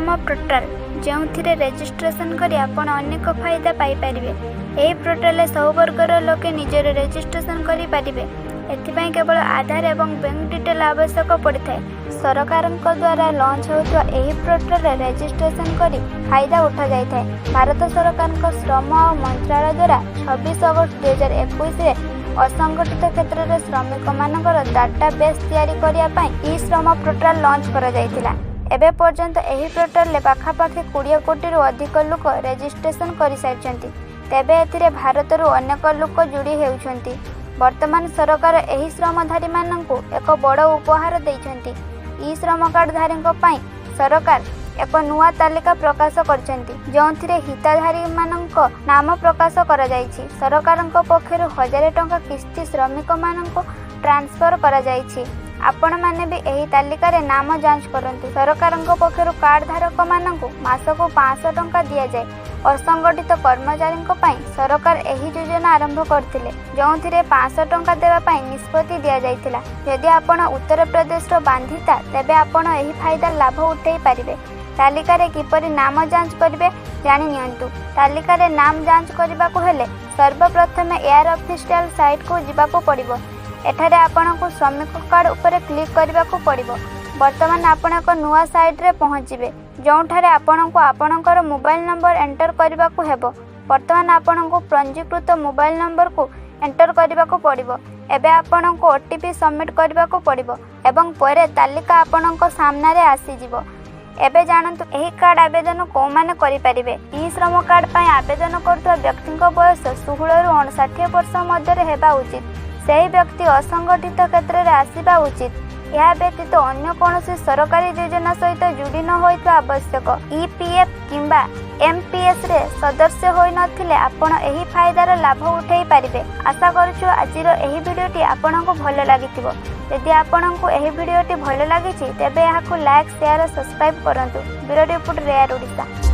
श्रम पोर्टाल जो रेजिस्ट्रेशन करी आपण अनेक फायदा पाइपर। यह पोर्टाल सब वर्गर लोके निजर रेजिस्ट्रेशन करें। एथिपाई केवल आधार एवं बैंक डिटेल आवश्यक पड़ता है। सरकार द्वारा लॉन्च होता यह पोर्टाल रेजिस्ट्रेशन करी फायदा उठा जाए। भारत सरकार श्रम और मंत्रालय द्वारा 26 अगस्त 2021 असंगठित क्षेत्र में श्रमिक मानकर डाटाबेस तैयारी करने ई श्रम पोर्टाल लॉन्च करा जायतिला। एबे पर्यंत यह पोर्टाल पाखापाखि 20 कोटी अधिक लोक रेजिस्ट्रेशन कर सारी। तेबे एथिरे भारतर अनेक लोक जोड़ी होउछंती। वर्तमान सरकार यही श्रमधारी मानक एक बड़ उपहार देइछंती। ई श्रम कार्डधारी सरकार एक नुआ तालिका प्रकाश करछंती जोंथिरे हिताधारी मानक नाम प्रकाश करा जायछि। सरकार पक्षर 1000 टंका किस्ती श्रमिक मानक ट्रांसफर करा जायछि। आपण माने भी यही तालिका रे नाम जांच करंतु। सरकार पक्षर कार्ड धारक मानक मासको 500 टंका दिया जाए। असंगठित कर्मचारी सरकार यही योजना आरंभ करथिले जोंथिरे 500 टंका देवा पई निष्पत्ति दिया जायतिला। यदि आपण उत्तर प्रदेश रो बांधिता तेबे आपण यही फायदा लाभ उठाई पारिबे। तालिका रे किपरि नाम जांच करिवे जानि नियंतु। तालिका रे नाम जांच करबाकू हेले सर्वप्रथम एयर ऑफिशियल साइट को जिबाकू पड़िबो। एठारे आपनको श्रमिक कार्ड उपरे क्लिक करबाकू पड़िबो। वर्तमान आपण एक नुआ साइट रे पहुँचे जोठारे आपनको आपणकर मोबाइल नंबर एंटर करबाकू हेबो। वर्तमान आपनको पंजीकृत मोबाइल नंबर को एंटर करबाकू पड़िबो। एबे आपनको ओटीपी सबमिट करबाकू पड़िबो एवं परे तालिका आपणको सामने रे आसी जिवो। एबे जानतु एही कार्ड आवेदन को माने करि परिबे। ई श्रम कार्ड पय आवेदन करथुवा व्यक्तिको बयस 16 रु 59 वर्ष मध्य रे हेबा उचित। सही व्यक्ति असंगठित क्षेत्र में आसवा उचित। यह व्यतीत अन्य कौन सरकारी योजना सहित जोड़ी न होइता आवश्यक। ईपीएफ किंबा एमपीएस रे सदस्य होई नथिले आपण एही फायदार लाभ उठाई पारिबे। आशा करूछु आजिर एही वीडियोटी आपनको भल लागिथिबो। यदि आपनको एही वीडियोटी भल लागिछि तेबे याहाकु लाइक शेयर और सब्सक्राइब करंतु। Bureau report rare Odisha.